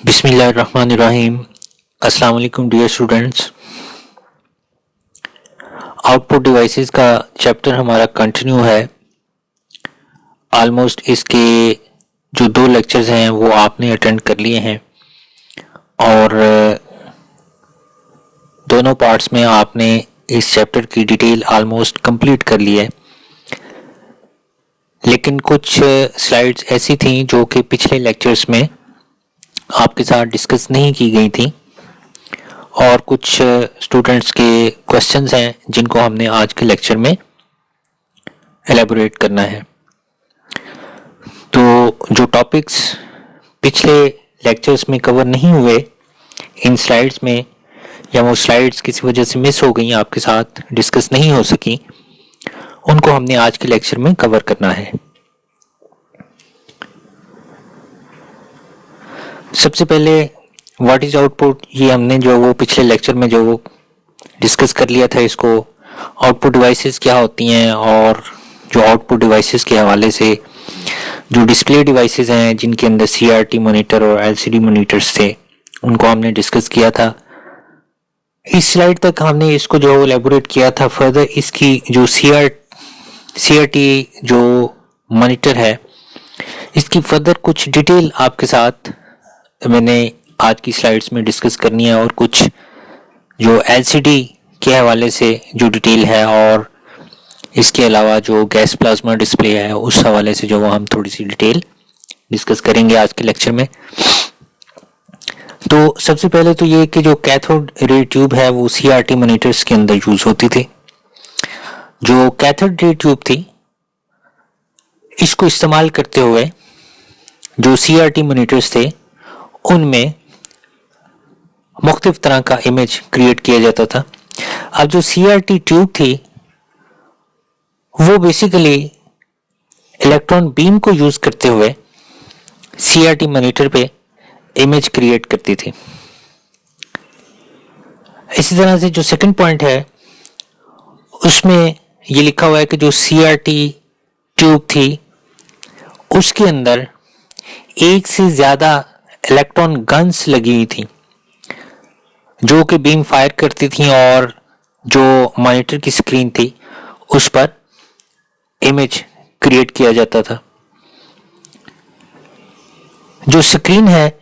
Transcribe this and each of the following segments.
बिस्मिल्लाहिर्रहमानिर्रहीम। अस्सलाम वालेकुम डियर स्टूडेंट्स। आउटपुट डिवाइसेस का चैप्टर हमारा कंटिन्यू है। ऑलमोस्ट इसके जो 2 लेक्चर्स हैं वो आपने अटेंड कर लिए हैं और दोनों पार्ट्स में आपने इस चैप्टर की डिटेल ऑलमोस्ट कंप्लीट कर ली है। लेकिन कुछ स्लाइड्स ऐसी थी जो कि पिछले लेक्चर्स में आपके साथ डिस्कस नहीं की गई थी और कुछ स्टूडेंट्स के क्वेश्चंस हैं जिनको हमने आज के लेक्चर में एलैबोरेट करना है। तो जो टॉपिक्स पिछले लेक्चर्स में कवर नहीं हुए इन स्लाइड्स में, या वो स्लाइड्स किसी वजह से मिस हो गई, आपके साथ डिस्कस नहीं हो सकी, उनको हमने आज के लेक्चर में कवर करना है। सबसे पहले व्हाट इज आउटपुट, ये हमने जो वो पिछले लेक्चर में जो वो डिस्कस कर लिया था। इसको आउटपुट डिवाइसेस क्या होती हैं और जो आउटपुट डिवाइसेस के हवाले से जो डिस्प्ले डिवाइसेस हैं जिनके अंदर सीआरटी मॉनिटर और एलसीडी मॉनिटर्स थे उनको हमने डिस्कस किया था। इस स्लाइड तक हमने इसको जो एलैबोरेट किया था। फर्दर इसकी जो सीआरटी जो मॉनिटर है इसकी फर्दर कुछ डिटेल आपके साथ मैंने आज की स्लाइड्स में डिस्कस करनी है और कुछ जो एलसीडी के हवाले से जो डिटेल है और इसके अलावा जो गैस प्लाज्मा डिस्प्ले है उस हवाले से जो वो हम थोड़ी सी डिटेल डिस्कस करेंगे आज के लेक्चर में। तो सबसे पहले तो ये कि जो कैथोड रे ट्यूब है वो सीआरटी मॉनिटर्स के अंदर यूज होती थी। जो कैथोड रे ट्यूब थी इसको इस्तेमाल करते हुए जो सीआरटी मॉनिटर्स थे उनमें मुख्तलिफ तरह का इमेज क्रिएट किया जाता था। अब जो सीआरटी ट्यूब थी वो बेसिकली इलेक्ट्रॉन बीम को यूज करते हुए सीआरटी मॉनिटर पे इमेज क्रिएट करती थी। इसी तरह से जो सेकंड पॉइंट है उसमें ये लिखा हुआ है कि जो सीआरटी ट्यूब थी उसके अंदर एक से ज्यादा इलेक्ट्रॉन गन्स लगी हुई थी जो कि बीम फायर करती थी और जो मॉनिटर की स्क्रीन थी उस पर इमेज क्रिएट किया जाता था। जो स्क्रीन है,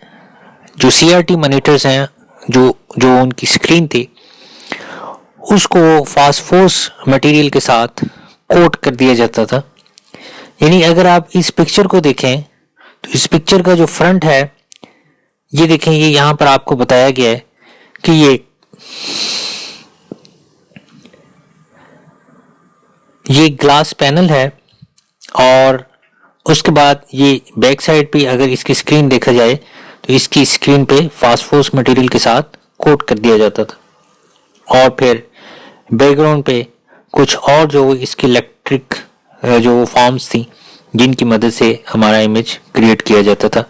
जो सीआरटी मॉनिटर्स हैं, जो उनकी स्क्रीन थी उसको फास्फोरस मटेरियल के साथ कोट कर दिया जाता था। यानी अगर आप इस पिक्चर को देखें तो इस पिक्चर का जो फ्रंट है ये देखें, ये यहां पर आपको बताया गया है कि ये ग्लास पैनल है और उसके बाद ये बैक साइड पे अगर इसकी स्क्रीन देखा जाए तो इसकी स्क्रीन पे फास्फोरस मटेरियल के साथ कोट कर दिया जाता था और फिर बैकग्राउंड पे कुछ और जो इसकी इलेक्ट्रिक जो फॉर्म्स थी जिनकी मदद से हमारा इमेज क्रिएट किया जाता था।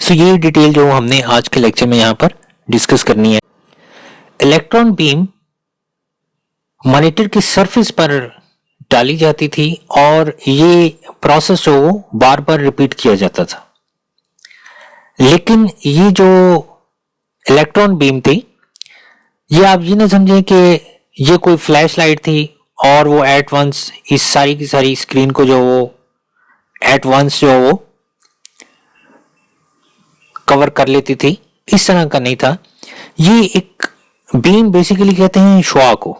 सो ये डिटेल जो हमने आज के लेक्चर में यहाँ पर डिस्कस करनी है। इलेक्ट्रॉन बीम मॉनिटर की सरफेस पर डाली जाती थी और ये प्रोसेस जो बार बार रिपीट किया जाता था। लेकिन ये जो इलेक्ट्रॉन बीम थी ये आप ये ना समझें कि ये कोई फ्लैश लाइट थी और वो एट वंस इस सारी की सारी स्क्रीन को जो वो एट वंस जो वो कवर कर लेती थी। इस तरह का नहीं था। ये एक बीम बेसिकली कहते हैं शुआ को,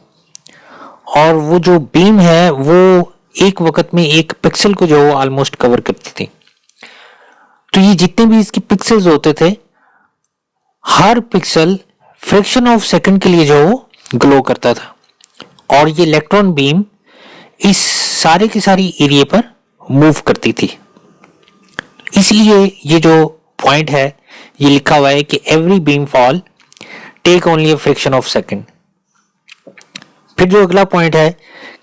और वो जो बीम है वो एक वक्त में एक पिक्सल को जो ऑलमोस्ट कवर करती थी। तो ये जितने भी इसके पिक्सल्स होते थे हर पिक्सल फ्रैक्शन ऑफ सेकंड के लिए जो ग्लो करता था और ये इलेक्ट्रॉन बीम इस सारे की सारी एरिया पर मूव करती थी। इसलिए ये जो पॉइंट है ये लिखा हुआ है कि every beam fall take only a fraction of second. फिर जो अगला पॉइंट है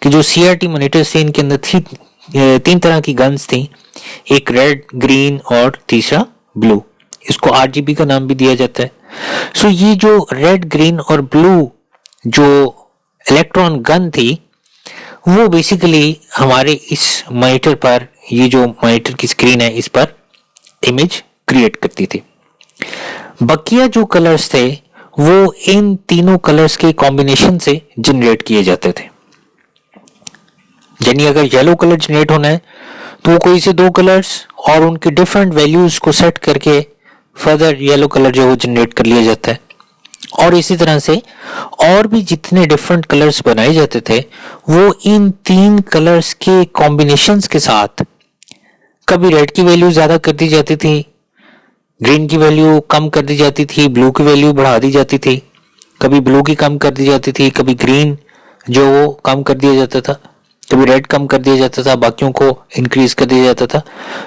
कि जो सीआरटी मॉनिटर्स थे इनके अंदर 3 तरह की गन्स थी, एक रेड, ग्रीन और तीसरा ब्लू। इसको आरजीबी का नाम भी दिया जाता है। सो ये जो रेड, ग्रीन और ब्लू जो इलेक्ट्रॉन गन थी वो बेसिकली हमारे इस मॉनिटर पर, ये जो मॉनिटर की स्क्रीन है इस पर इमेज क्रिएट करती थी। बकिया जो कलर्स थे वो इन तीनों कलर्स के कॉम्बिनेशन से जनरेट किए जाते थे। यानी अगर येलो कलर जनरेट होना है तो वो कोई से दो कलर्स और उनके डिफरेंट वैल्यूज को सेट करके फर्दर येलो कलर जो वो जनरेट कर लिया जाता है। और इसी तरह से और भी जितने डिफरेंट कलर्स बनाए जाते थे वो इन तीन कलर्स के कॉम्बिनेशंस के साथ कभी रेड की वैल्यू ज्यादा कर दी जाती थी, ग्रीन की वैल्यू कम कर दी जाती थी, ब्लू की वैल्यू बढ़ा दी जाती थी, कभी ब्लू की कम कर दी जाती थी, कभी ग्रीन जो वो कम कर दिया जाता था, कभी रेड कम कर दिया जाता था, बाकियों को इंक्रीज कर दिया जाता था।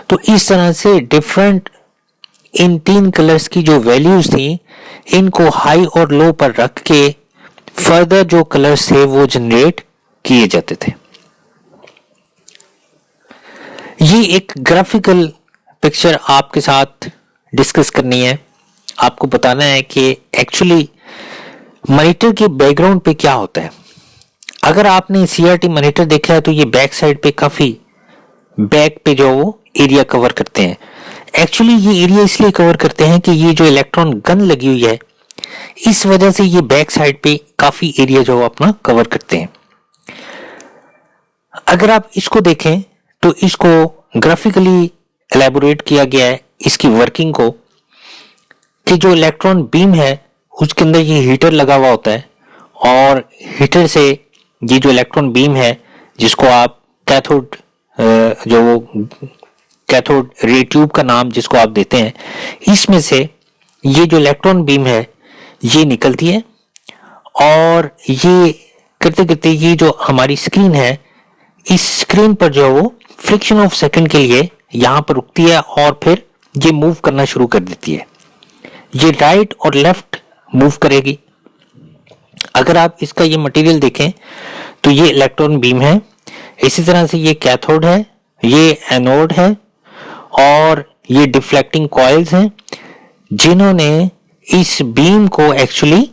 तो इस तरह से डिफरेंट इन तीन कलर्स की जो वैल्यूज थी इनको हाई और लो पर रख के फर्दर जो कलर्स थे वो जनरेट किए जाते थे। ये एक ग्राफिकल पिक्चर आपके साथ डिस्कस करनी है। आपको बताना है कि एक्चुअली मॉनिटर के बैकग्राउंड पे क्या होता है। अगर आपने सीआरटी मॉनिटर देखा है तो ये बैक साइड पे काफी बैक पे जो वो एरिया कवर करते हैं। एक्चुअली ये एरिया इसलिए कवर करते हैं कि ये जो इलेक्ट्रॉन गन लगी हुई है इस वजह से ये बैक साइड पे काफी एरिया जो अपना कवर करते हैं। अगर आप इसको देखें तो इसको ग्राफिकली एलैबोरेट किया गया है इसकी वर्किंग को, कि जो इलेक्ट्रॉन बीम है उसके अंदर ये हीटर लगा हुआ होता है और हीटर से ये जो इलेक्ट्रॉन बीम है जिसको आप कैथोड जो वो कैथोड रे ट्यूब का नाम जिसको आप देते हैं, इसमें से ये जो इलेक्ट्रॉन बीम है ये निकलती है और ये करते करते ये जो हमारी स्क्रीन है इस स्क्रीन पर जो वो फ्रिक्शन ऑफ सेकंड के लिए यहां पर रुकती है और फिर ये मूव करना शुरू कर देती है। ये राइट और लेफ्ट मूव करेगी। अगर आप इसका ये मटेरियल देखें तो ये इलेक्ट्रॉन बीम है, इसी तरह से ये कैथोड है, ये एनोड है और ये डिफ्लेक्टिंग कॉइल्स हैं जिन्होंने इस बीम को एक्चुअली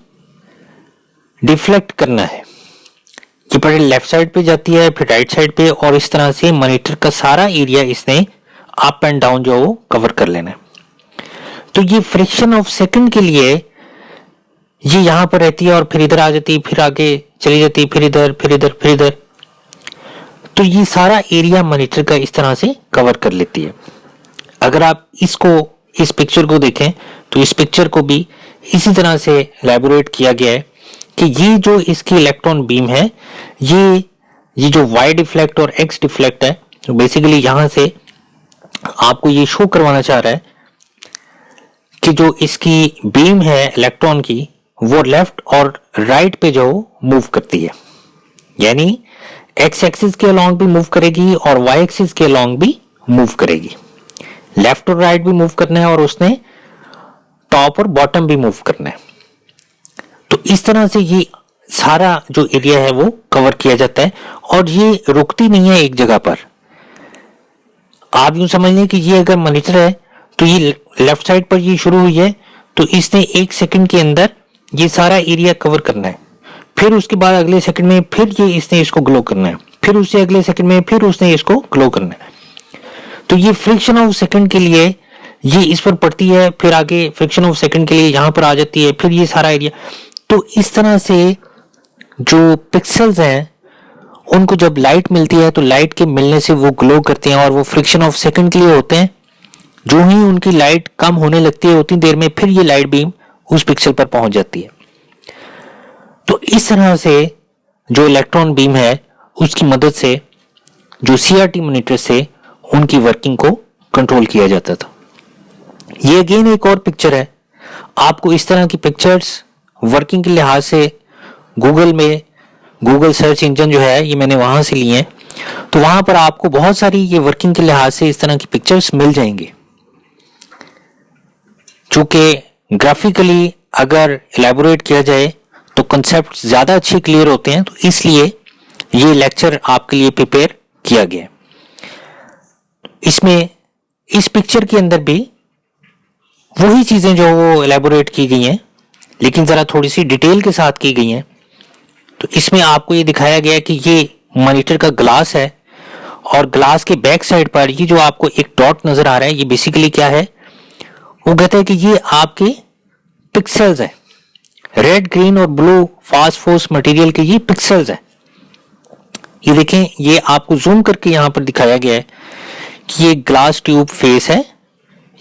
डिफ्लेक्ट करना है। ये पहले लेफ्ट साइड पे जाती है फिर राइट साइड पे और इस तरह से मॉनिटर का सारा एरिया इसने अप एंड डाउन जो वो कवर कर लेना है। तो ये फ्रिक्शन ऑफ सेकंड के लिए ये यहां पर रहती है और फिर इधर आ जाती है, फिर आगे चली जाती है, फिर इधर फिर इधर फिर इधर। तो ये सारा एरिया मॉनिटर का इस तरह से कवर कर लेती है। अगर आप इसको इस पिक्चर को देखें तो इस पिक्चर को भी इसी तरह से एलैबोरेट किया गया है कि ये जो इसकी इलेक्ट्रॉन बीम है ये जो वाई डिफ्लेक्ट और एक्स डिफ्लेक्ट है, तो बेसिकली यहां से आपको ये शो करवाना चाह रहा है कि जो इसकी बीम है इलेक्ट्रॉन की वो लेफ्ट और राइट पे जो मूव करती है, यानी एक्स एक्सिस के अलोंग भी मूव करेगी और वाई एक्सिस के अलोंग भी मूव करेगी। लेफ्ट और राइट भी मूव करना है और उसने टॉप और बॉटम भी मूव करना है। तो इस तरह से ये सारा जो एरिया है वो कवर किया जाता है और ये रुकती नहीं है एक जगह पर। आप यूं समझ लें कि ये अगर मॉनिटर है तो ये लेफ्ट साइड पर ये शुरू हुई है तो इसने एक सेकंड के अंदर ये सारा एरिया कवर करना है, फिर उसके बाद अगले सेकंड में फिर ये इसने इसको ग्लो करना है, फिर उससे अगले सेकंड में फिर उसने इसको ग्लो करना है। तो ये फ्रिक्शन ऑफ सेकंड के लिए ये इस पर पड़ती है, फिर आगे फ्रिक्शन ऑफ सेकंड के लिए यहां पर आ जाती है, फिर ये सारा एरिया। तो इस तरह से जो पिक्सेल्स हैं उनको जब लाइट मिलती है तो लाइट के मिलने से वो ग्लो करते हैं और वो फ्रिक्शन ऑफ सेकंड के लिए होते हैं। जो ही उनकी लाइट कम होने लगती है उतनी देर में फिर ये लाइट बीम उस पिक्सल पर पहुंच जाती है। तो इस तरह से जो इलेक्ट्रॉन बीम है उसकी मदद से जो सीआरटी मॉनिटर से उनकी वर्किंग को कंट्रोल किया जाता था। ये अगेन एक और पिक्चर है। आपको इस तरह की पिक्चर्स वर्किंग के लिहाज से गूगल सर्च इंजन जो है ये मैंने वहां से लिए हैं, तो वहां पर आपको बहुत सारी ये वर्किंग के लिहाज से इस तरह की पिक्चर्स मिल जाएंगे। चूंकि ग्राफिकली अगर एलैबोरेट किया जाए तो कंसेप्ट ज्यादा अच्छे क्लियर होते हैं, तो इसलिए ये लेक्चर आपके लिए प्रिपेयर किया गया। इसमें इस पिक्चर के अंदर भी वही चीजें जो वो एलैबोरेट की गई हैं लेकिन जरा थोड़ी सी डिटेल के साथ की गई हैं। तो इसमें आपको ये दिखाया गया कि ये मॉनिटर का ग्लास है और ग्लास के बैक साइड पर ये जो आपको एक डॉट नजर आ रहा है ये बेसिकली क्या है, वो कहता है कि ये आपके पिक्सेल्स हैं, रेड ग्रीन और ब्लू फास्फोरस मटेरियल के ये पिक्सेल्स हैं। ये देखें, ये आपको जूम करके यहां पर दिखाया गया है कि ये ग्लास ट्यूब फेस है,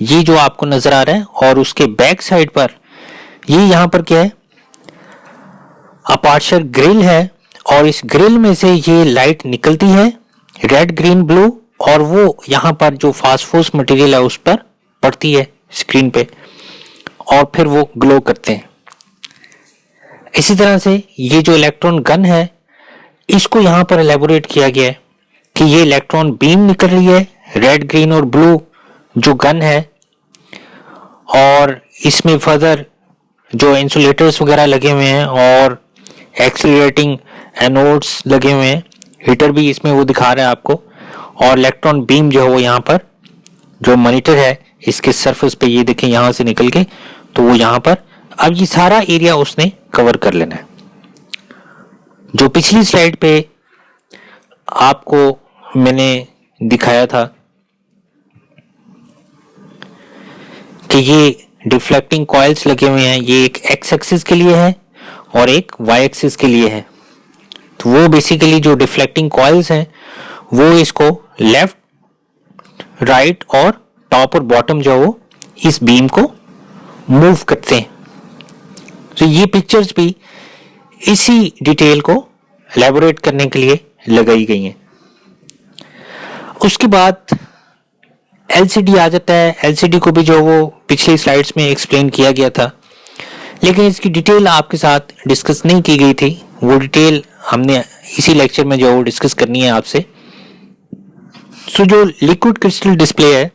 ये जो आपको नजर आ रहा है, और उसके बैक साइड पर ये यहां पर क्या है, अपर्चर ग्रिल है, और इस ग्रिल में से ये लाइट निकलती है रेड ग्रीन ब्लू, और वो यहां पर जो फास्फोरस मटेरियल है उस पर पड़ती है स्क्रीन पे, और फिर वो ग्लो करते हैं। इसी तरह से ये जो इलेक्ट्रॉन गन है, इसको यहां पर एलेबोरेट किया गया है कि ये इलेक्ट्रॉन बीम निकल रही है रेड ग्रीन और ब्लू जो गन है, और इसमें फर्दर जो इंसुलेटर्स वगैरह लगे हुए हैं और एक्सीलरेटिंग एनोड्स लगे हुए हैं, हीटर भी इसमें वो दिखा रहा है आपको, और इलेक्ट्रॉन बीम जो है वो यहाँ पर जो मॉनिटर है इसके सरफेस पे ये देखें यहां से निकल के, तो वो यहां पर अब ये सारा एरिया उसने कवर कर लेना है। जो पिछली स्लाइड पे आपको मैंने दिखाया था कि ये डिफ्लेक्टिंग कॉइल्स लगे हुए हैं, ये एक एक्स एक्सिस के लिए है और एक वाई एक्सिस के लिए है। तो वो बेसिकली जो डिफ्लेक्टिंग कॉइल्स हैं वो इसको लेफ्ट, राइट और टॉप और बॉटम जो वो इस बीम को मूव करते हैं। तो ये पिक्चर्स भी इसी डिटेल को एलैबोरेट करने के लिए लगाई गई हैं। उसके बाद एलसीडी आ जाता है। एलसीडी को भी जो वो पिछली स्लाइड्स में एक्सप्लेन किया गया था, लेकिन इसकी डिटेल आपके साथ डिस्कस नहीं की गई थी। वो डिटेल हमने इसी लेक्चर में जो डिस्कस करनी है आपसे। सो जो लिक्विड क्रिस्टल डिस्प्ले है,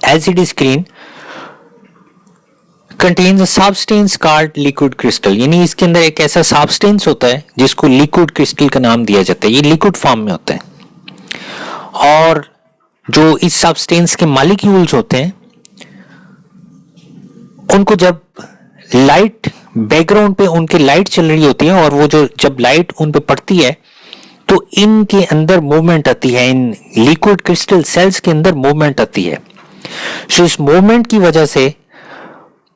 LCD screen contains a substance called liquid crystal, यानी इसके अंदर एक ऐसा सब्सटेंस होता है जिसको लिक्विड क्रिस्टल का नाम दिया जाता है। ये लिक्विड फॉर्म में होता है, और जो इस सब्सटेंस के मॉलिक्यूल्स होते हैं उनको जब लाइट बैकग्राउंड पे उनके लाइट चल रही होती है, और वो जो जब लाइट उन पे पड़ती है तो इनके अंदर मूवमेंट आती है, इन लिक्विड क्रिस्टल सेल्स के अंदर मूवमेंट आती है। सो इस मूवमेंट की वजह से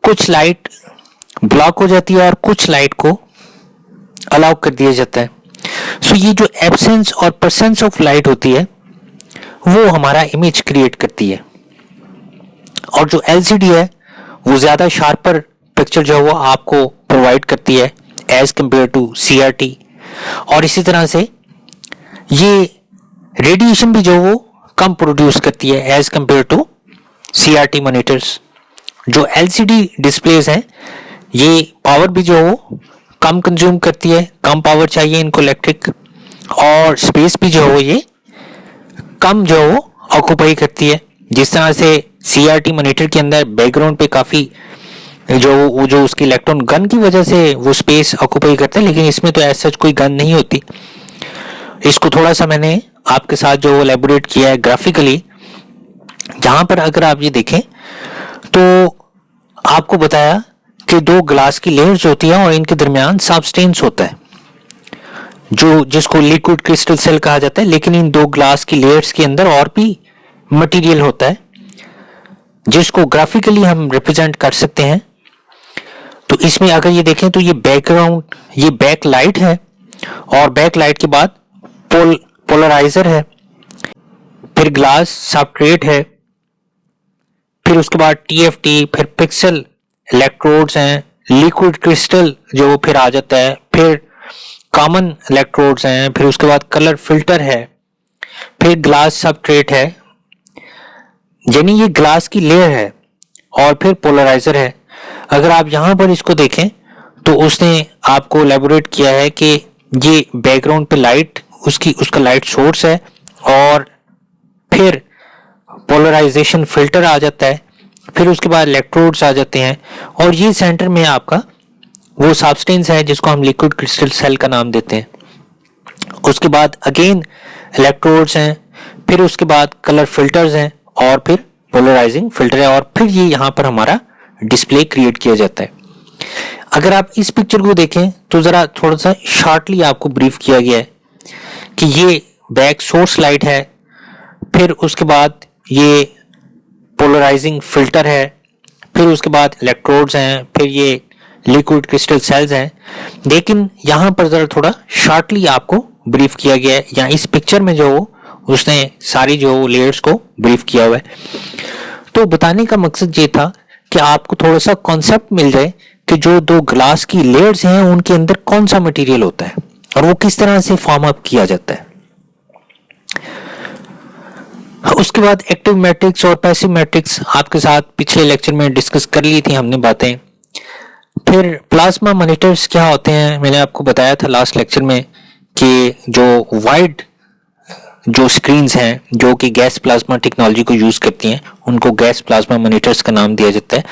कुछ लाइट ब्लॉक हो जाती है और कुछ लाइट को अलाउ कर दिया जाता है। सो ये जो एब्सेंस और प्रेजेंस ऑफ लाइट होती है वो हमारा इमेज क्रिएट करती है, और जो एलसीडी है वो ज्यादा शार्पर पिक्चर जो है वो आपको प्रोवाइड करती है एज कंपेयर टू सीआरटी। और इसी तरह से ये रेडिएशन भी जो वो कम प्रोड्यूस करती है as compare to CRT monitors. जो एलसीडी डिस्प्लेस हैं ये पावर भी जो वो कम कंज्यूम करती है, कम पावर चाहिए इनको इलेक्ट्रिक, और स्पेस भी जो है ये कम जो वो ऑक्यूपाई करती है। जिस तरह से सीआरटी मॉनिटर के अंदर बैकग्राउंड पे काफी जो उसकी इलेक्ट्रॉन गन की वजह से वो स्पेस ऑक्यूपाई करता है, लेकिन इसमें तो ऐसा कोई गन नहीं होती। इसको थोड़ा सा मैंने आपके साथ जो एलैबोरेट किया है ग्राफिकली, जहां पर अगर आप ये देखें तो आपको बताया कि दो ग्लास की लेयर्स होती है और इनके दरमियान सब्सटेंस होता है जो जिसको लिक्विड क्रिस्टल सेल कहा जाता है, लेकिन इन दो ग्लास की लेयर्स के अंदर और भी मटेरियल होता है जिसको ग्राफिकली हम रिप्रेजेंट कर सकते हैं। तो इसमें अगर ये देखें तो ये बैकग्राउंड, ये बैक लाइट है, और बैक लाइट के बाद पोलराइजर है, फिर ग्लास सबस्ट्रेट है, फिर उसके बाद टीएफटी, फिर पिक्सल इलेक्ट्रोड्स हैं, लिक्विड क्रिस्टल जो फिर आ जाता है, फिर कॉमन इलेक्ट्रोड्स हैं, फिर उसके बाद कलर फिल्टर है, फिर ग्लास सबस्ट्रेट है, यानी ये ग्लास की लेयर है, और फिर पोलराइजर है। अगर आप यहां पर इसको देखें तो उसने आपको एलैबोरेट किया है कि ये बैकग्राउंड पे लाइट उसका लाइट सोर्स है, और फिर पोलराइजेशन फिल्टर आ जाता है, फिर उसके बाद इलेक्ट्रोड्स आ जाते हैं, और ये सेंटर में आपका वो सब्सटेंस है जिसको हम लिक्विड क्रिस्टल सेल का नाम देते हैं। उसके बाद अगेन इलेक्ट्रोड्स हैं, फिर उसके बाद कलर फिल्टर्स हैं, और फिर पोलराइजिंग फिल्टर है, और फिर ये यहाँ पर हमारा डिस्प्ले क्रिएट किया जाता है। अगर आप इस पिक्चर को देखें तो जरा थोड़ा सा शॉर्टली आपको ब्रीफ किया गया है कि ये बैक सोर्स लाइट है, फिर उसके बाद ये पोलराइजिंग फिल्टर है, फिर उसके बाद इलेक्ट्रोड्स हैं, फिर ये लिक्विड क्रिस्टल सेल्स हैं। लेकिन यहाँ पर जरा थोड़ा शॉर्टली आपको ब्रीफ किया गया है, या इस पिक्चर में जो उसने सारी जो लेयर्स को ब्रीफ किया हुआ है। तो बताने का मकसद ये था कि आपको थोड़ा सा कॉन्सेप्ट मिल जाए कि जो दो ग्लास की लेयर्स हैं उनके अंदर कौन सा मटेरियल होता है और वो किस तरह से फॉर्म अप किया जाता है। उसके बाद एक्टिव मैट्रिक्स और पैसिव मैट्रिक्स आपके साथ पिछले लेक्चर में डिस्कस कर ली थी हमने बातें। फिर प्लाज्मा मॉनिटर्स क्या होते हैं, मैंने आपको बताया था लास्ट लेक्चर में कि जो वाइड जो स्क्रीन्स हैं जो कि गैस प्लाज्मा टेक्नोलॉजी को यूज करती हैं उनको गैस प्लाज्मा मॉनिटर्स का नाम दिया जाता है।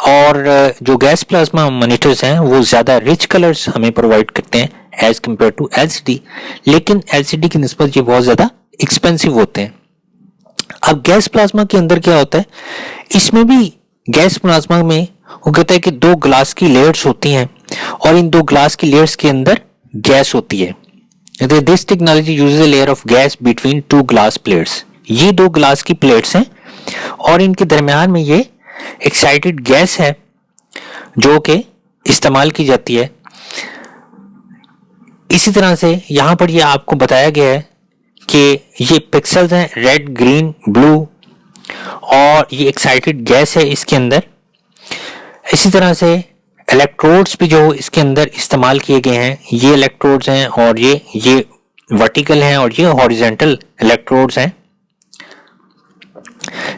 और जो गैस प्लाज्मा मॉनिटर्स हैं वो ज्यादा रिच कलर्स हमें प्रोवाइड करते हैं एज कम्पेयर टू एलसीडी, लेकिन एलसीडी की निस्बत ये बहुत ज्यादा एक्सपेंसिव होते हैं। अब गैस प्लाज्मा के अंदर क्या होता है, इसमें भी गैस प्लाज्मा में वो कहता है कि दो ग्लास की लेयर्स होती हैं और इन दो ग्लास की लेयर्स के अंदर गैस होती है। This technology uses a layer of gas between two glass plates. ये दो ग्लास की प्लेट्स हैं और इनके दरमियान में ये एक्साइटेड गैस है जो कि इस्तेमाल की जाती है। इसी तरह से यहाँ पर ये आपको बताया गया है कि ये पिक्सेल्स हैं रेड, ग्रीन, ब्लू और ये एक्साइटेड गैस है इसके अंदर। इसी तरह से इलेक्ट्रोड्स भी जो इसके अंदर इस्तेमाल किए गए हैं, ये इलेक्ट्रोड्स हैं और ये वर्टिकल हैं और ये हॉरिजॉन्टल इलेक्ट्रोड्स हैं।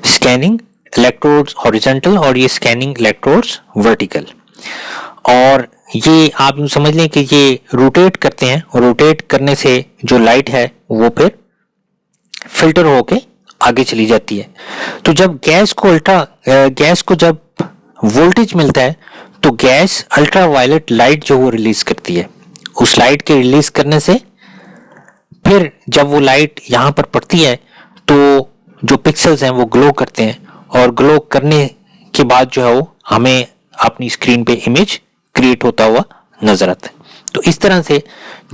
स्कैनिंग इलेक्ट्रोड्स हॉरिजॉन्टल और ये स्कैनिंग इलेक्ट्रोड्स वर्टिकल। और ये आप यूं समझ लें कि ये रोटेट करते हैं, रोटेट करने से जो लाइट है वो फिर फिल्टर होके आगे चली जाती है। तो जब गैस को जब वोल्टेज मिलता है तो गैस अल्ट्रा वायलेट लाइट जो वो रिलीज करती है। उस लाइट के रिलीज करने से फिर जब वो लाइट यहाँ पर पड़ती है तो जो पिक्सेल्स हैं वो ग्लो करते हैं और ग्लो करने के बाद जो है वो हमें अपनी स्क्रीन पे इमेज क्रिएट होता हुआ नजर आता है। तो इस तरह से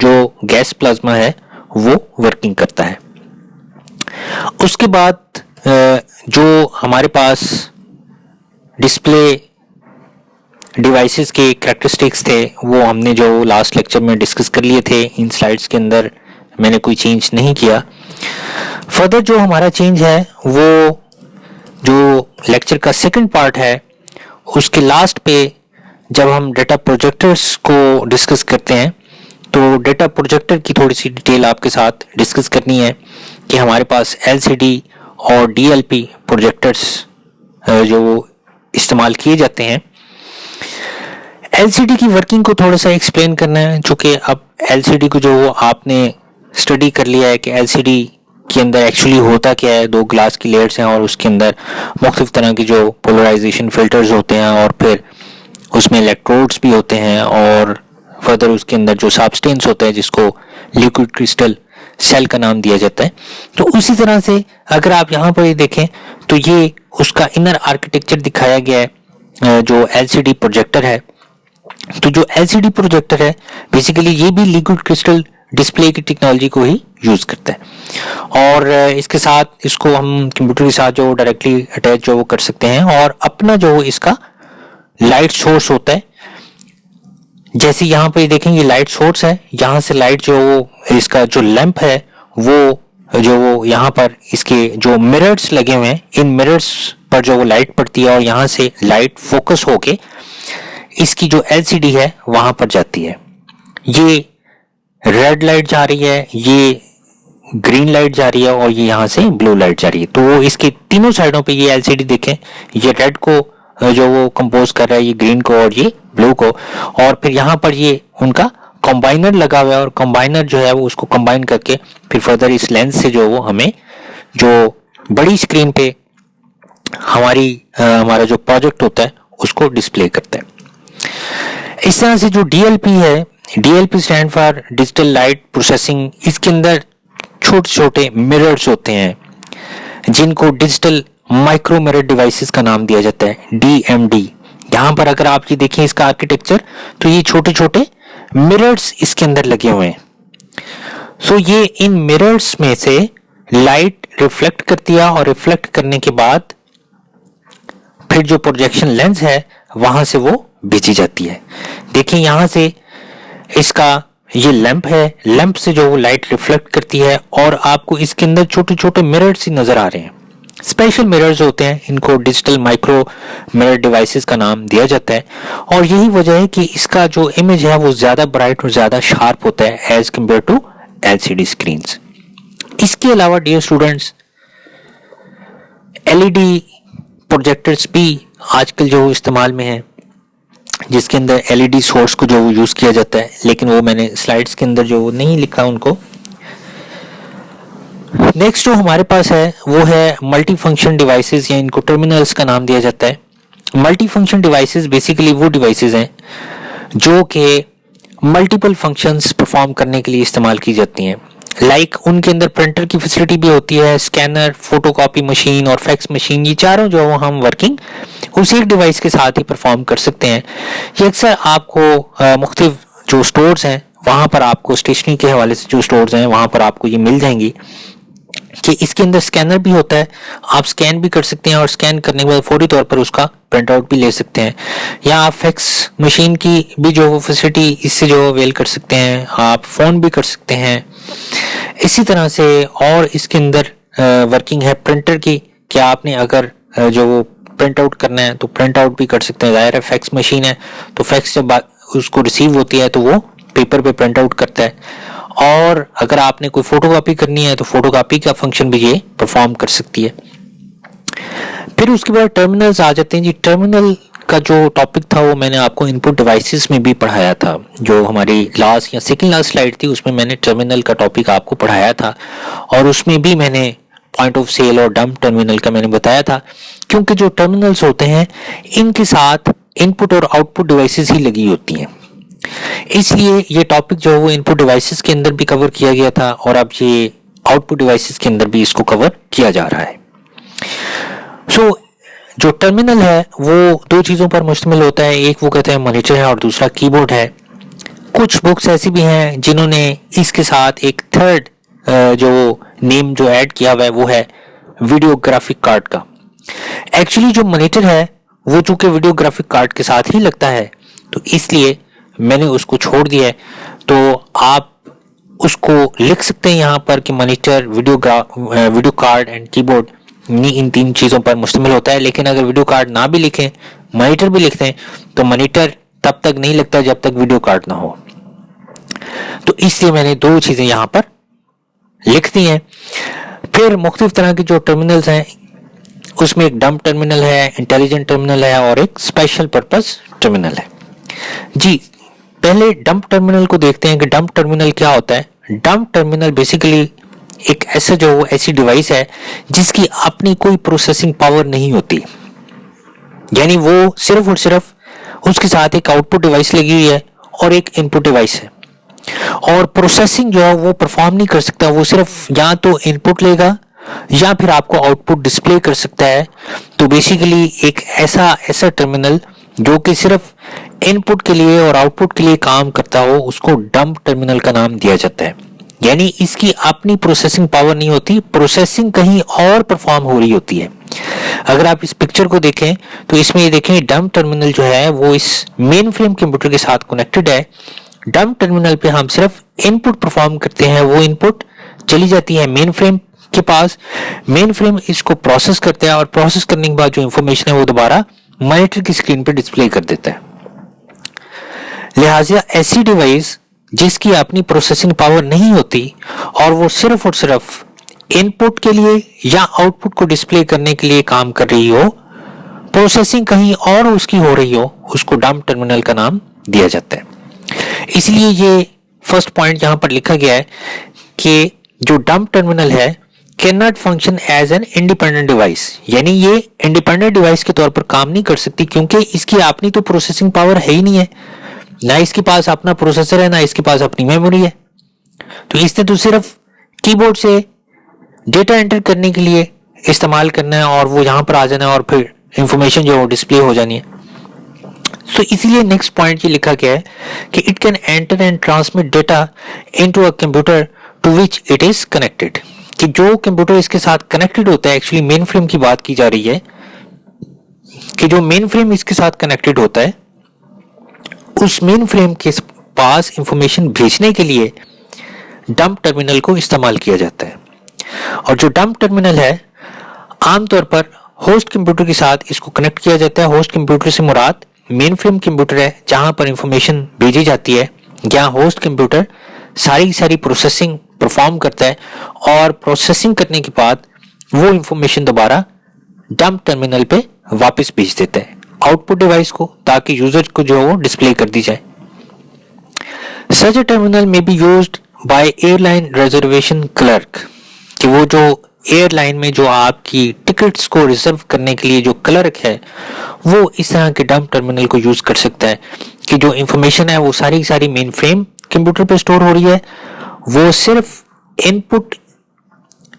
जो गैस प्लाज्मा है वो वर्किंग करता है। उसके बाद जो हमारे पास डिस्प्ले डिवाइसेस के कैरेक्टरिस्टिक्स थे वो हमने जो लास्ट लेक्चर में डिस्कस कर लिए थे। इन स्लाइड्स के अंदर मैंने कोई चेंज नहीं किया। फर्दर जो हमारा चेंज है वो जो लेक्चर का सेकंड पार्ट है उसके लास्ट पे जब हम डेटा प्रोजेक्टर्स को डिस्कस करते हैं तो डेटा प्रोजेक्टर की थोड़ी सी डिटेल आपके साथ डिस्कस करनी है कि हमारे पास एलसीडी और डीएलपी प्रोजेक्टर्स जो इस्तेमाल किए जाते हैं। एलसीडी की वर्किंग को थोड़ा सा एक्सप्लेन करना है, चूंकि अब एलसीडी को जो आपने स्टडी कर लिया है कि एलसीडी के अंदर एक्चुअली होता क्या है। दो ग्लास की लेयर्स हैं और उसके अंदर मुख्तलिफ तरह की जो पोलराइजेशन फिल्टर्स होते हैं और फिर उसमें इलेक्ट्रोड्स भी होते हैं और फर्दर उसके अंदर जो सब्सटेंस होता है जिसको लिक्विड क्रिस्टल सेल का नाम दिया जाता है। तो उसी तरह से अगर आप यहाँ पर देखें तो ये उसका इनर आर्किटेक्चर दिखाया गया है जो एलसीडी प्रोजेक्टर है। तो जो एलसीडी प्रोजेक्टर है बेसिकली ये भी लिक्विड क्रिस्टल डिस्प्ले की टेक्नोलॉजी को ही यूज करता है और इसके साथ इसको हम कंप्यूटर के साथ जो डायरेक्टली अटैच जो वो कर सकते हैं और अपना जो इसका लाइट सोर्स होता है। जैसे यहाँ पे देखेंगे लाइट सोर्स है, यहाँ से लाइट जो वो इसका जो लैंप है वो जो वो यहाँ पर इसके जो मिरर्स लगे हुए हैं इन मिरर्स पर जो वो लाइट पड़ती है और यहाँ से लाइट फोकस होके इसकी जो एलसीडी है वहां पर जाती है। ये रेड लाइट जा रही है, ये ग्रीन लाइट जा रही है और ये यहाँ से ब्लू लाइट जा रही है। तो वो इसके तीनों साइडों पे ये एलसीडी देखें, ये रेड को जो वो कंपोज कर रहा है, ये ग्रीन को और ये ब्लू को, और फिर यहाँ पर ये उनका कंबाइनर लगा हुआ है और कंबाइनर जो है वो उसको कंबाइन करके फिर फर्दर इस लेंस से जो वो हमें जो बड़ी स्क्रीन पे हमारा जो प्रोजेक्ट होता है उसको डिस्प्ले करता है। इस तरह से जो डीएलपी है, DLP stand for digital light processing, इसके अंदर छोटे छोटे मिरर्स होते हैं जिनको डिजिटल माइक्रो मिरर डिवाइसेस का नाम दिया जाता है, डीएमडी। यहाँ पर अगर आप ये देखें इसका आर्किटेक्चर तो ये छोटे छोटे मिरर्स इसके अंदर लगे हुए हैं। सो ये इन मिरर्स में से लाइट रिफ्लेक्ट करती है और रिफ्लेक्ट करने के बाद फिर जो प्रोजेक्शन लेंस है वहां से वो भेजी जाती है। देखिए यहाँ से इसका ये लैंप है, लैंप से जो वो लाइट रिफ्लेक्ट करती है और आपको इसके अंदर छोटे छोटे मिरर्स ही नजर आ रहे हैं। स्पेशल मिरर्स होते हैं, इनको डिजिटल माइक्रो मिरर डिवाइसेस का नाम दिया जाता है और यही वजह है कि इसका जो इमेज है वो ज्यादा ब्राइट और ज्यादा शार्प होता है as compare to LCD screens. इसके अलावा डियर स्टूडेंट्स, एलईडी प्रोजेक्टर्स भी आजकल जो इस्तेमाल में है, जिसके अंदर एलईडी सोर्स को जो यूज किया जाता है, लेकिन वो मैंने स्लाइड्स के अंदर जो नहीं लिखा उनको। नेक्स्ट जो हमारे पास है वो है मल्टी फंक्शन डिवाइसेस, या इनको टर्मिनल्स का नाम दिया जाता है। मल्टी फंक्शन डिवाइसेस बेसिकली वो डिवाइसेस हैं जो कि मल्टीपल फंक्शंस परफॉर्म करने के लिए इस्तेमाल की जाती हैं। लाइक उनके अंदर प्रिंटर की फैसिलिटी भी होती है, स्कैनर, फोटोकॉपी मशीन और फैक्स मशीन, ये चारों जो हम वर्किंग उस एक डिवाइस के साथ ही परफॉर्म कर सकते हैं। ये अक्सर आपको मुख्तलिफ जो स्टोर्स हैं वहाँ पर आपको, स्टेशनरी के हवाले से जो स्टोर्स हैं वहाँ पर आपको ये मिल जाएंगी कि इसके अंदर स्कैनर भी होता है, आप स्कैन भी कर सकते हैं और स्कैन करने के बाद फौरी तौर पर उसका प्रिंट आउट भी ले सकते हैं। या आप फैक्स मशीन की भी जो फैसिलिटी इससे जो अवेल कर सकते हैं, आप फ़ोन भी कर सकते हैं। इसी तरह से और इसके अंदर वर्किंग है प्रिंटर की, कि आपने अगर जो प्रिंट आउट करना है तो प्रिंट आउट भी कर सकते हैं। ज़ाहिर है फैक्स मशीन है तो फैक्स जब उसको रिसीव होती है तो वो पेपर पे प्रिंट आउट करता है, और अगर आपने कोई फोटोकॉपी करनी है तो फोटोकॉपी का फंक्शन भी ये परफॉर्म कर सकती है। फिर उसके बाद टर्मिनल्स आ जाते हैं जी। टर्मिनल का जो टॉपिक था वो मैंने आपको इनपुट डिवाइसेस में भी पढ़ाया था, जो हमारी लास्ट या सेकंड लास्ट स्लाइड थी उसमें मैंने टर्मिनल का टॉपिक आपको पढ़ाया था, और उसमें भी मैंने पॉइंट ऑफ सेल और डंप टर्मिनल का मैंने बताया था। क्योंकि जो टर्मिनल्स होते हैं इनके साथ इनपुट और आउटपुट डिवाइसेस ही लगी होती हैं, इसलिए ये टॉपिक जो है वो इनपुट डिवाइसेस के अंदर भी कवर किया गया था और अब ये आउटपुट डिवाइसेस के अंदर भी इसको कवर किया जा रहा है। सो जो टर्मिनल है वो दो चीज़ों पर मुश्तमिल होता है, एक वो कहते हैं मॉनिटर है और दूसरा कीबोर्ड है। कुछ बुक्स ऐसी भी हैं जिन्होंने इसके साथ एक थर्ड जो नेम जो ऐड किया हुआ है वो है वीडियो ग्राफिक कार्ड का। एक्चुअली जो मॉनिटर है वो चूंकि वीडियो ग्राफिक कार्ड के साथ ही लगता है तो इसलिए मैंने उसको छोड़ दिया है। तो आप उसको लिख सकते हैं यहाँ पर कि monitor, video card and keyboard इन तीन चीज़ों पर मुश्तमिल होता है। लेकिन अगर वीडियो कार्ड ना भी लिखें, मॉनिटर भी लिखते हैं तो मॉनिटर तब तक नहीं लगता जब तक वीडियो कार्ड ना हो। तो इसलिए मैंने दो चीज़ें यहाँ पर लिख दी हैं। फिर मुख्तलिफ तरह के जो टर्मिनल्स हैं उसमें एक डंप टर्मिनल है, इंटेलिजेंट टर्मिनल है और एक स्पेशल पर्पस टर्मिनल है। जी पहले डंप टर्मिनल को देखते हैं कि डंप टर्मिनल क्या होता है। डंप टर्मिनल बेसिकली एक ऐसी डिवाइस है जिसकी अपनी कोई प्रोसेसिंग पावर नहीं होती, यानी वो सिर्फ और सिर्फ उसके साथ एक आउटपुट डिवाइस लगी हुई है और एक इनपुट डिवाइस है, और प्रोसेसिंग जो है वो परफॉर्म नहीं कर सकता। वो सिर्फ या तो इनपुट लेगा या फिर आपको आउटपुट डिस्प्ले कर सकता है। तो बेसिकली एक ऐसा टर्मिनल जो कि सिर्फ इनपुट के लिए और आउटपुट के लिए काम करता हो उसको डंप टर्मिनल का नाम दिया जाता है। यानी इसकी अपनी प्रोसेसिंग पावर नहीं होती, प्रोसेसिंग कहीं और परफॉर्म हो रही होती है। अगर आप इस पिक्चर को देखें तो इसमें ये देखें डंप टर्मिनल जो है वो इस मेन फ्रेम कंप्यूटर के साथ कनेक्टेड है। डंप टर्मिनल पे हम सिर्फ इनपुट परफॉर्म करते हैं, वो इनपुट चली जाती है मेन फ्रेम के पास, मेन फ्रेम इसको प्रोसेस करता है और प्रोसेस करने के बाद जो इंफॉर्मेशन है वो दोबारा मॉनिटर की स्क्रीन पे डिस्प्ले कर देता है। लिहाजा ऐसी डिवाइस जिसकी अपनी प्रोसेसिंग पावर नहीं होती और वो सिर्फ और सिर्फ इनपुट के लिए या आउटपुट को डिस्प्ले करने के लिए काम कर रही हो, प्रोसेसिंग कहीं और उसकी हो रही हो, उसको डंप टर्मिनल का नाम दिया जाता है। इसलिए ये फर्स्ट पॉइंट यहां पर लिखा गया है कि जो डंप टर्मिनल है can not function as an independent device, यानी ये इंडिपेंडेंट डिवाइस के तौर पर काम नहीं कर सकती क्योंकि इसकी अपनी तो प्रोसेसिंग पावर है ही नहीं है, ना इसके पास अपना प्रोसेसर है ना इसके पास अपनी मेमोरी है। तो इसने तो सिर्फ कीबोर्ड से डेटा एंटर करने के लिए इस्तेमाल करना है और वो यहाँ पर आ जाना है और फिर इंफॉर्मेशन जो है डिस्प्ले हो जानी है। तो इसीलिए नेक्स्ट पॉइंट ये लिखा गया है कि it can enter and transmit data into a computer to which it is connected, कि जो कंप्यूटर इसके साथ कनेक्टेड होता है, एक्चुअली मेन फ्रेम की बात की जा रही है कि जो मेन फ्रेम इसके साथ कनेक्टेड होता है, उस मेन फ्रेम के पास इंफॉर्मेशन भेजने के लिए डंप टर्मिनल को इस्तेमाल किया जाता है। और जो डंप टर्मिनल है, आमतौर पर होस्ट कंप्यूटर के साथ इसको कनेक्ट किया जाता है। होस्ट कंप्यूटर से मुराद मेन फ्रेम कंप्यूटर है, जहां पर इंफॉर्मेशन भेजी जाती है। यहाँ होस्ट कंप्यूटर सारी प्रोसेसिंग परफॉर्म करता है और प्रोसेसिंग करने के बाद वो इंफॉर्मेशन दोबारा डंप टर्मिनल पे वापस भेज देता है आउटपुट डिवाइस को, ताकि यूजर को जो है वो डिस्प्ले कर दी जाए। सच ए टर्मिनल में be used by airline reservation clerk, कि वो जो एयरलाइन में जो आपकी टिकट्स को रिजर्व करने के लिए जो क्लर्क है, वो इस तरह के डंप टर्मिनल को यूज कर सकता है कि जो इंफॉर्मेशन है वो सारी मेन फ्रेम कंप्यूटर पे स्टोर हो रही है, वो सिर्फ इनपुट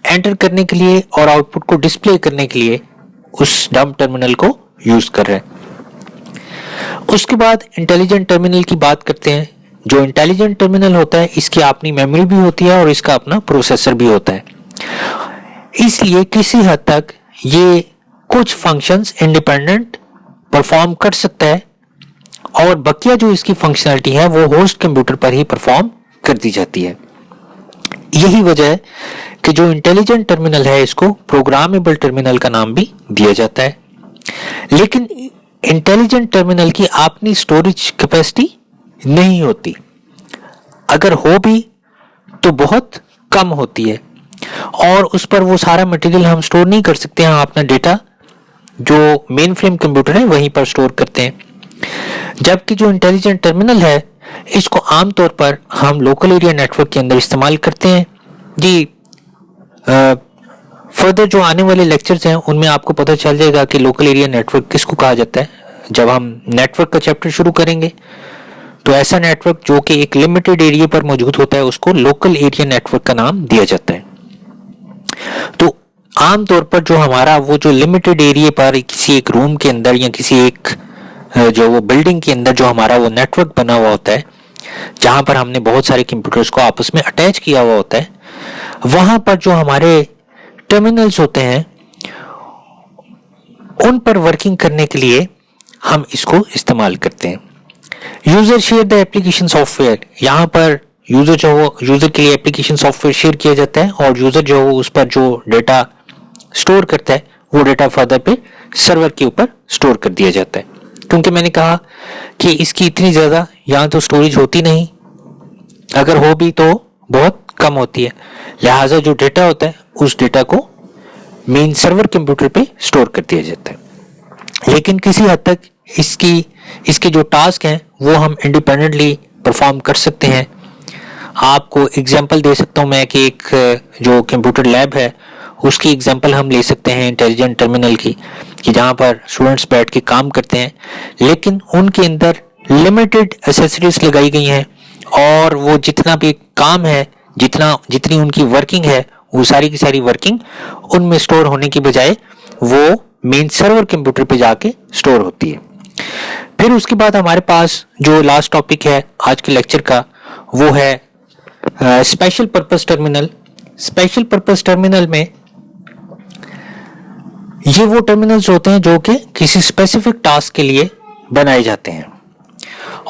एंटर करने के लिए और आउटपुट को डिस्प्ले करने के लिए उस डंप टर्मिनल को यूज कर रहे हैं। उसके बाद इंटेलिजेंट टर्मिनल की बात करते हैं। जो इंटेलिजेंट टर्मिनल होता है, इसकी अपनी मेमोरी भी होती है और इसका अपना प्रोसेसर भी होता है, इसलिए किसी हद तक ये कुछ फंक्शंस इंडिपेंडेंट परफॉर्म कर सकता है और बकिया जो इसकी फंक्शनलिटी है वो होस्ट कंप्यूटर पर ही परफॉर्म कर दी जाती है। यही वजह है कि जो इंटेलिजेंट टर्मिनल है, इसको प्रोग्रामेबल टर्मिनल का नाम भी दिया जाता है। लेकिन इंटेलिजेंट टर्मिनल की अपनी स्टोरेज कैपेसिटी नहीं होती, अगर हो भी तो बहुत कम होती है और उस पर वो सारा मटेरियल हम स्टोर नहीं कर सकते हैं। अपना डेटा जो मेन फ्रेम कंप्यूटर है वहीं पर स्टोर करते हैं। जबकि जो इंटेलिजेंट टर्मिनल है, इसको आमतौर पर हम लोकल एरिया नेटवर्क के अंदर इस्तेमाल करते हैं। जी, फर्दर जो आने वाले लेक्चर्स हैं उनमें आपको पता चल जाएगा कि लोकल एरिया नेटवर्क किसको कहा जाता है। जब हम नेटवर्क का चैप्टर शुरू करेंगे तो ऐसा नेटवर्क जो कि एक लिमिटेड एरिया पर मौजूद होता है, उसको लोकल एरिया नेटवर्क का नाम दिया जाता है। तो आमतौर पर जो हमारा वो जो लिमिटेड एरिया पर किसी एक रूम के अंदर या किसी एक जो वो बिल्डिंग के अंदर जो हमारा वो नेटवर्क बना हुआ होता है, जहां पर हमने बहुत सारे कंप्यूटर्स को आपस में अटैच किया हुआ होता है, वहां पर जो हमारे टर्मिनल्स होते हैं उन पर वर्किंग करने के लिए हम इसको इस्तेमाल करते हैं। User share the application software, यहाँ पर यूजर के लिए एप्लीकेशन सॉफ्टवेयर शेयर किया जाता है और यूजर जो है उस पर जो डेटा स्टोर करता है वो डेटा फर्दर पे सर्वर के ऊपर स्टोर कर दिया जाता है। क्योंकि मैंने कहा कि इसकी इतनी ज्यादा यहाँ तो स्टोरेज होती नहीं, अगर हो भी तो बहुत कम होती है, लिहाजा जो डेटा होता है उस डेटा को मेन सर्वर कंप्यूटर पे स्टोर कर दिया जाता है। लेकिन किसी हद तक इसके जो टास्क हैं वो हम इंडिपेंडेंटली परफॉर्म कर सकते हैं। आपको एग्जांपल दे सकता हूं मैं कि एक जो कंप्यूटर लैब है उसकी एग्जांपल हम ले सकते हैं इंटेलिजेंट टर्मिनल की, कि जहां पर स्टूडेंट्स बैठ के काम करते हैं लेकिन उनके अंदर लिमिटेड एसेसरीज लगाई गई हैं और वो जितना भी काम है, जितनी उनकी वर्किंग है, वो सारी की सारी वर्किंग उनमें स्टोर होने की बजाय वो मेन सर्वर कंप्यूटर पे जाके स्टोर होती है। फिर उसके बाद हमारे पास जो लास्ट टॉपिक है आज के लेक्चर का वो है special purpose terminal. Special purpose terminal में ये वो टर्मिनल्स होते हैं जो कि किसी स्पेसिफिक टास्क के लिए बनाए जाते हैं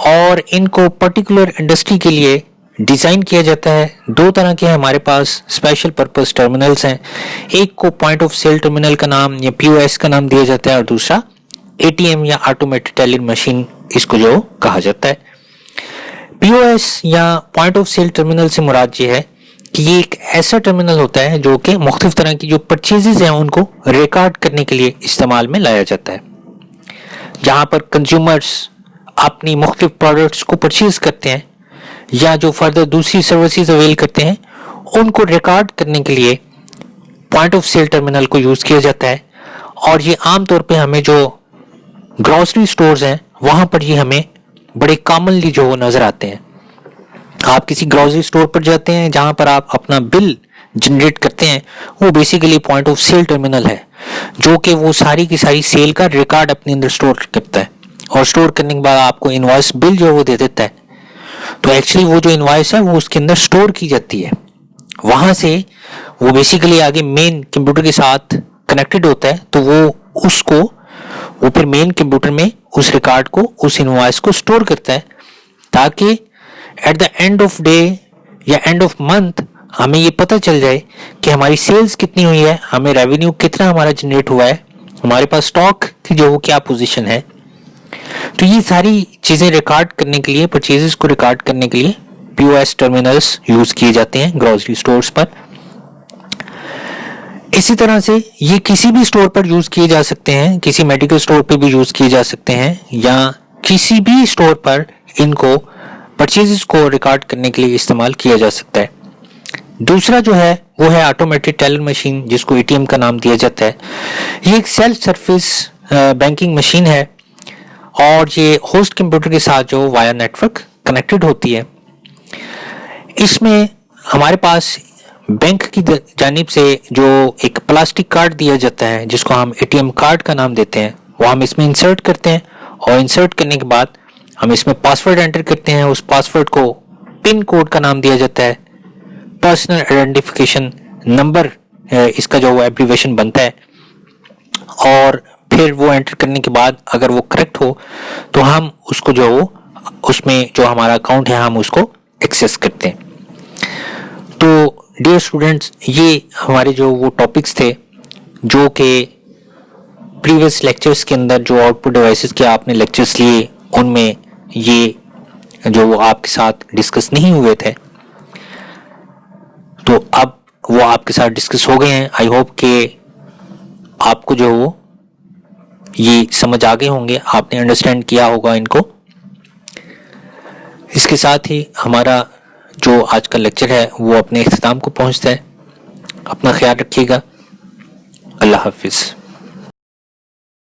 और इनको पर्टिकुलर इंडस्ट्री के लिए डिजाइन किया जाता है। दो तरह के हमारे पास स्पेशल पर्पस टर्मिनल्स हैं, एक को पॉइंट ऑफ सेल टर्मिनल का नाम या पीओएस का नाम दिया जाता है और दूसरा एटीएम या ऑटोमेटेड टेलर मशीन इसको जो कहा जाता है। पीओएस या पॉइंट ऑफ सेल टर्मिनल से मुराद ये है कि ये एक ऐसा टर्मिनल होता है जो कि मुख्तलिफ तरह की जो परचेजेस हैं उनको रिकॉर्ड करने के लिए इस्तेमाल में लाया जाता है, जहां पर कंज्यूमर्स अपनी मुख्तलिफ प्रोडक्ट्स को परचेज करते हैं या जो फर्दर दूसरी सर्विसेज अवेल करते हैं उनको रिकॉर्ड करने के लिए पॉइंट ऑफ सेल टर्मिनल को यूज किया जाता है। और ये आमतौर पे हमें जो ग्रोसरी स्टोर्स हैं वहां पर ये हमें बड़े कॉमनली जो नजर आते हैं। आप किसी ग्रोसरी स्टोर पर जाते हैं जहां पर आप अपना बिल जनरेट करते हैं, वो basically point of sale terminal है जो कि वो सारी की सारी सेल का रिकॉर्ड अपने अंदर स्टोर करता है और स्टोर करने के बाद आपको इनवॉइस बिल जो वो दे देता है। तो एक्चुअली वो जो इनवॉइस है वो उसके अंदर स्टोर की जाती है, वहां से वो बेसिकली आगे मेन कंप्यूटर के साथ कनेक्टेड होता है, तो वो उसको वो फिर मेन कंप्यूटर में उस रिकॉर्ड को, उस इनवॉइस को स्टोर करता है, ताकि at the end of day या एंड ऑफ मंथ हमें ये पता चल जाए कि हमारी सेल्स कितनी हुई है, हमें रेवेन्यू कितना हमारा जनरेट हुआ है, हमारे पास स्टॉक की जो वो क्या पोजीशन है। तो ये सारी चीज़ें रिकॉर्ड करने के लिए, परचेजेस को रिकॉर्ड करने के लिए पीओएस टर्मिनल्स यूज किए जाते हैं ग्रोसरी स्टोर्स पर। इसी तरह से ये किसी भी स्टोर पर यूज किए जा सकते हैं, किसी मेडिकल स्टोर पे भी यूज किए जा सकते हैं, या किसी भी स्टोर पर इनको परचेजेस को रिकॉर्ड करने के लिए इस्तेमाल किया जा सकता है। दूसरा जो है वो है ऑटोमेटेड टेलर मशीन, जिसको एटीएम का नाम दिया जाता है। ये एक सेल्फ सर्विस बैंकिंग मशीन है और ये होस्ट कंप्यूटर के साथ जो वाया नेटवर्क कनेक्टेड होती है। इसमें हमारे पास बैंक की जानिब से जो एक प्लास्टिक कार्ड दिया जाता है, जिसको हम एटीएम कार्ड का नाम देते हैं, वो हम इसमें इंसर्ट करते हैं और इंसर्ट करने के बाद हम इसमें पासवर्ड एंटर करते हैं। उस पासवर्ड को पिन कोड का नाम दिया जाता है, पर्सनल आइडेंटिफिकेशन नंबर इसका जो एब्रीविएशन बनता है। और फिर वो एंटर करने के बाद अगर वो करेक्ट हो तो हम उसको जो वो उसमें जो हमारा अकाउंट है हम उसको एक्सेस करते हैं। तो डियर स्टूडेंट्स, ये हमारे जो वो टॉपिक्स थे जो कि प्रीवियस लेक्चर्स के अंदर जो आउटपुट डिवाइसेस के आपने लेक्चर्स लिए, उनमें ये जो वो आपके साथ डिस्कस नहीं हुए थे, तो अब वो आपके साथ डिस्कस हो गए हैं। आई होप कि आपको जो वो ये समझ आ गए होंगे, आपने अंडरस्टैंड किया होगा इनको। इसके साथ ही हमारा जो आज का लेक्चर है वो अपने इख्तिताम को पहुंचता है। अपना ख्याल रखिएगा। अल्लाह हाफिज़।